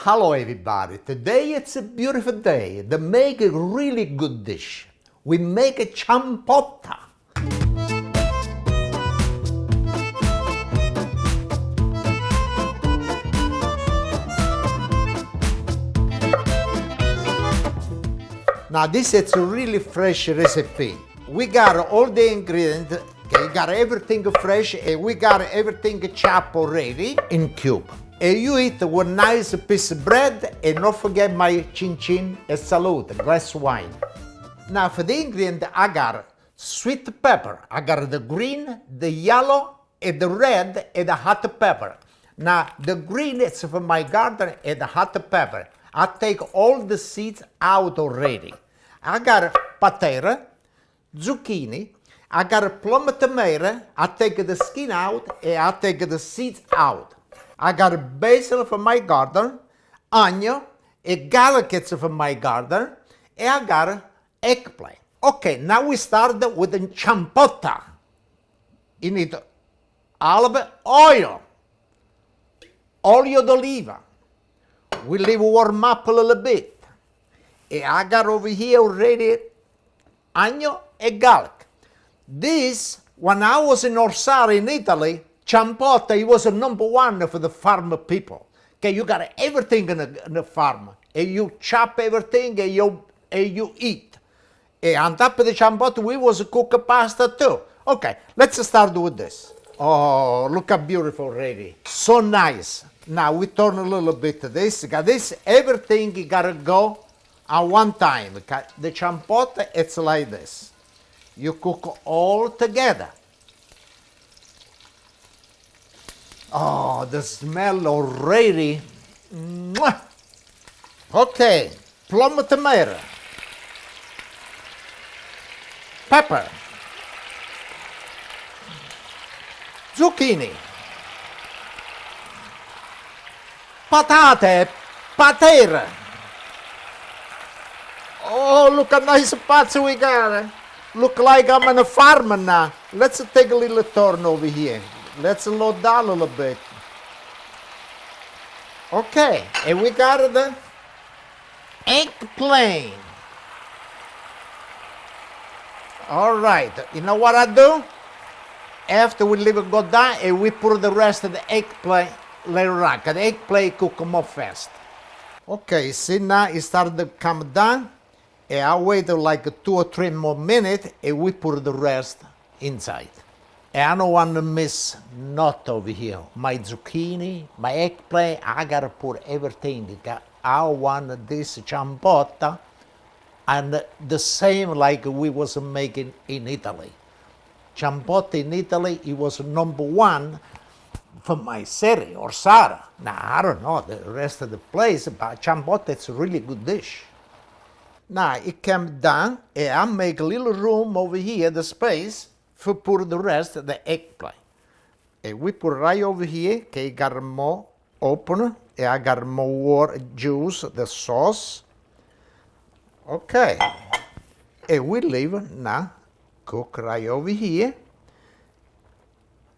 Hello everybody, today it's a beautiful day to make a really good dish. We make a ciambotta. Now this is a really fresh recipe. We got all the ingredients, okay, got everything fresh and we got everything chopped already in cube. And you eat with nice piece of bread and don't forget my chin chin and salute, glass wine. Now for the ingredient I got sweet pepper. I got the green, the yellow, and the red, and the hot pepper. Now the green is from my garden and the hot pepper. I take all the seeds out already. I got potato, zucchini, I got a plum tomato, I take the skin out and I take the seeds out. I got a basil from my garden, onion, a garlic from my garden, and I got eggplant. Okay, now we start with the ciambotta. You need olive oil, olio d'oliva. We leave warm up a little bit. And I got over here already onion and garlic. This, when I was in Orsara in Italy, ciambotta, it was a number one for the farm people. Okay, you got everything in the farm. And you chop everything and you eat. And on top of the ciambotta, we was cook pasta too. Okay, let's start with this. Oh, look how beautiful already. So nice. Now we turn a little bit of this. Got this, everything you gotta go at one time. The ciambotta, it's like this. You cook all together. Oh, the smell already. Mwah. Okay, plum tomato, pepper, zucchini, patate, potato. Oh, look how nice pots we got. Look like I'm on a farm now. Let's take a little turn over here. Let's load down a little bit. Okay, and we got the eggplant. All right, you know what I do? After we leave it go down, and we put the rest of the eggplant later on, because the eggplant cook more fast. Okay, see now it started to come down, and I waited like 2 or 3 more minutes, and we put the rest inside. And I don't want to miss not over here. My zucchini, my eggplant, I gotta put everything. I want this ciambotta, and the same like we was making in Italy. Ciambotta in Italy, it was number one for my city, Orsara. Now, I don't know the rest of the place, but ciambotta, it's a really good dish. Now, it came down, and I make a little room over here, the space, for put the rest of the eggplant. And we put right over here, okay, got more open, and I got more juice, the sauce. Okay, and we leave now, cook right over here.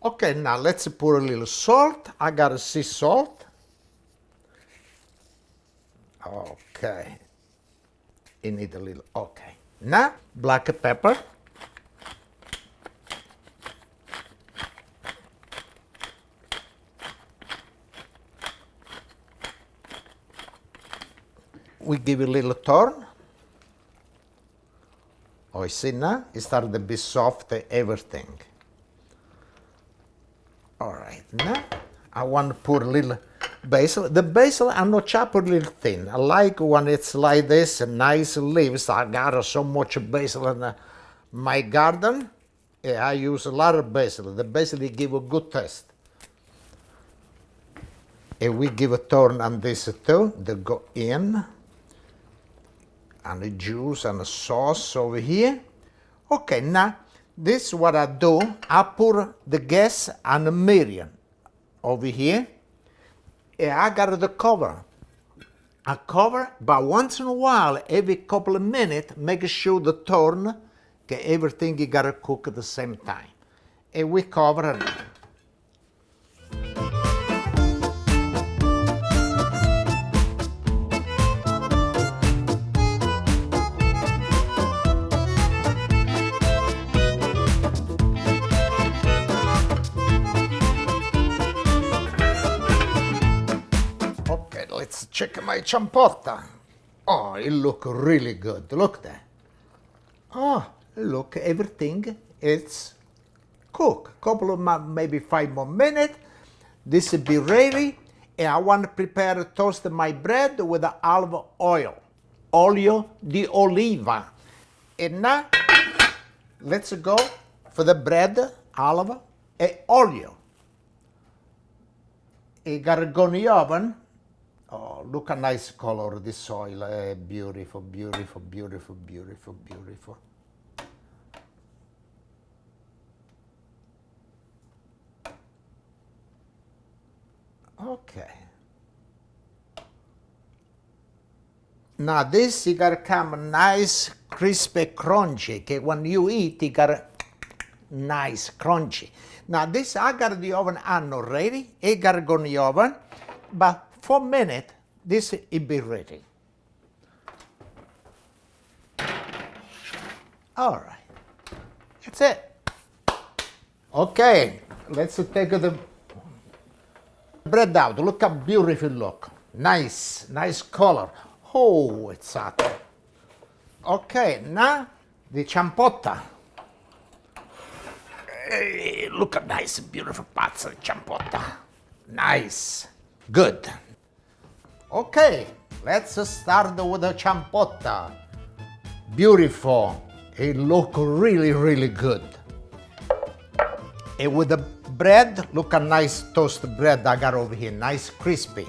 Okay, now let's put a little salt. I got a sea salt. Okay, you need a little, okay. Now, black pepper. We give it a little turn. Oh, you see now? It started to be soft, everything. All right, now I want to put a little basil. The basil, I'm not chop a little thin. I like when it's like this, nice leaves. I got so much basil in my garden. Yeah, I use a lot of basil. The basil give a good taste. And we give a turn on this too, to go in. And the juice and the sauce over here. Okay, now this is what I do. I put the gas on the medium over here. And I got the cover. I cover, but once in a while, every couple of minutes, make sure the turn, okay, everything you gotta cook at the same time. And we cover it. Okay, let's check my ciambotta. Oh, it look really good. Look there. Oh, look, everything is cooked. Couple of maybe 5 more minutes. This will be ready. And I want to prepare to toast my bread with the olive oil. Olio di oliva. And now, let's go for the bread, olive, and olio. You gotta go in the oven. Oh, look a nice color, this oil. Beautiful, beautiful, beautiful, beautiful, beautiful. Okay. Now this, you gotta come nice, crispy, crunchy. Okay, when you eat, you gotta nice, crunchy. Now this, I got the oven on already. It gotta go in the oven, but 4 minutes, this will be ready. All right, that's it. Okay, let's take the bread out. Look how beautiful look. Nice, nice color. Oh, it's hot. Okay, now the ciambotta. Hey, look at nice, beautiful parts of ciambotta. Nice, good. Okay, let's start with the ciambotta. Beautiful. It look really, really good. And with the bread, look at nice toasted bread I got over here, nice crispy.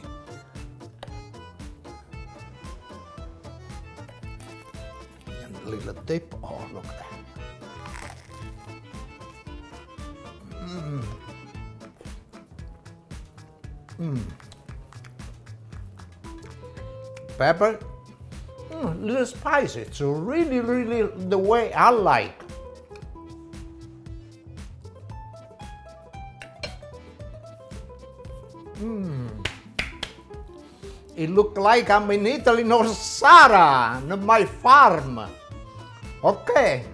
And a little dip. Oh, look at that. Pepper, a little spicy. It's really, really the way I like. It look like I'm in Italy, North Sara, on my farm. Okay,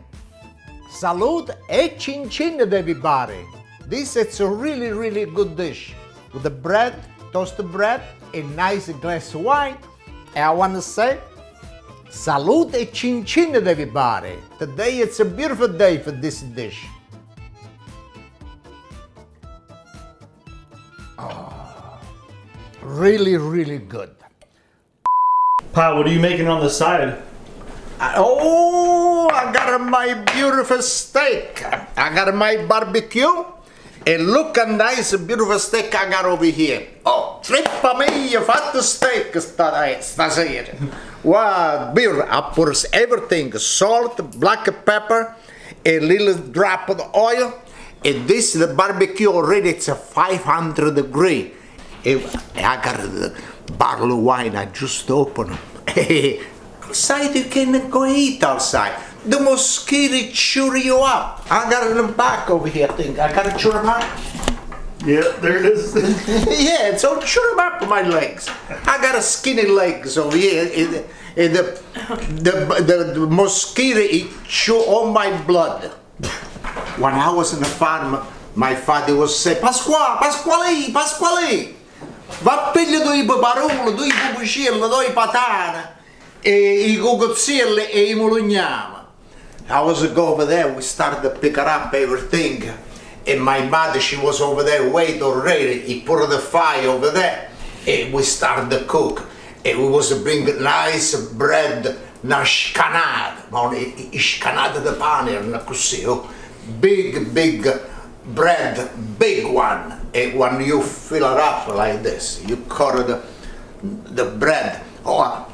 salute e cin cin everybody. This is a really, really good dish. With the bread, toasted bread, a nice glass of wine. And I want to say, salute e cin cin everybody. Today it's a beautiful day for this dish. Oh, really, really good. Pa, what are you making on the side? Oh, I got my beautiful steak. I got my barbecue. And look a nice, beautiful steak I got over here. Oh, trippa mia, fatto steak stasera. Wow, beautiful. I put everything, salt, black pepper, a little drop of oil. And this, the barbecue already, it's a 500 degree. And I got the bottle of wine, I just opened it. Outside, you can go eat outside. The mosquito chew you up. I got it in the back over here, I think. I got to chew them up. Yeah, there it is. Yeah, so chew them up my legs. I got a skinny legs over here. And the mosquito, it chew all my blood. When I was in the farm, my father was saying, Pasquale, va a pigliare due barullo, due buccelli, due patane, e I cocozzilli e I mulugnami. I was go over there, we started to pick her up everything. And my mother, she was over there waiting already. He put the fire over there. And we started to cook. And we was bringing nice bread, na scanata. Ma scanata di pane, così. Big bread, big one. And when you fill it up like this, you cut the bread. Oh,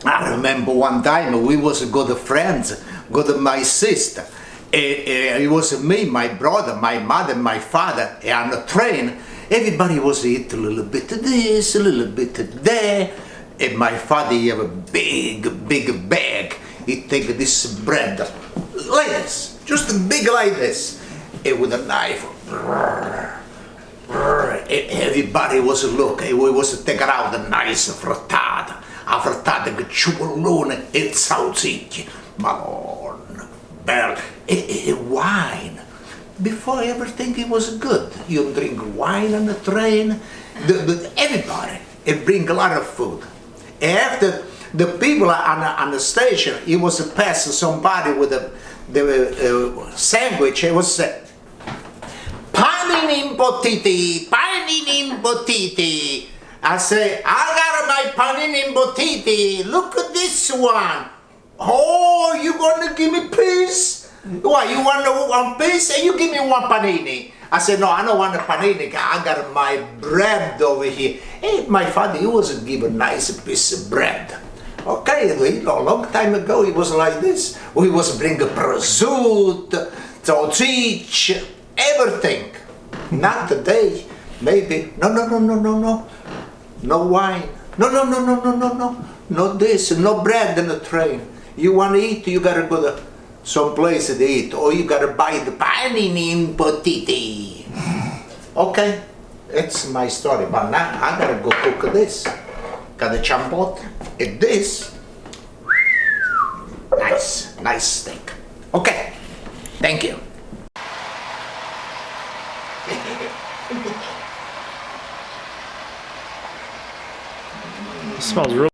I remember one time we was good friends, good my sister. It was me, my brother, my mother, my father, and on the train, everybody was eating a little bit of this, a little bit of that. And my father, he have a big bag. He take this bread like this, just big like this, and with a knife. Everybody was looking, we was take out a nice frittata. A frittata con cipollone e salsicce. Madonna, bello. E wine. Before everything it was good. You drink wine on the train. Everybody. it bring a lot of food. After the people on the station, it was pass somebody with the sandwich. It was panini imbotiti, panini imbotiti. I say, I got my panini imbotiti. Look at this one. Oh, you gonna give me piece? Why, you want one piece and you give me one panini? I said, no, I don't want a panini. I got my bread over here. Hey, my father, he was give a nice piece of bread. Okay, a long time ago, it was like this. We was bring a prosciutto, sausage, everything. Not today, maybe. No. No wine. No. No this, no bread in the train. You want to eat, you gotta go to some place to eat, or you gotta buy the panini imbotiti. Okay, it's my story, but now I gotta go cook this. Got the ciambotta, and this. Nice steak. Okay, thank you. It smells real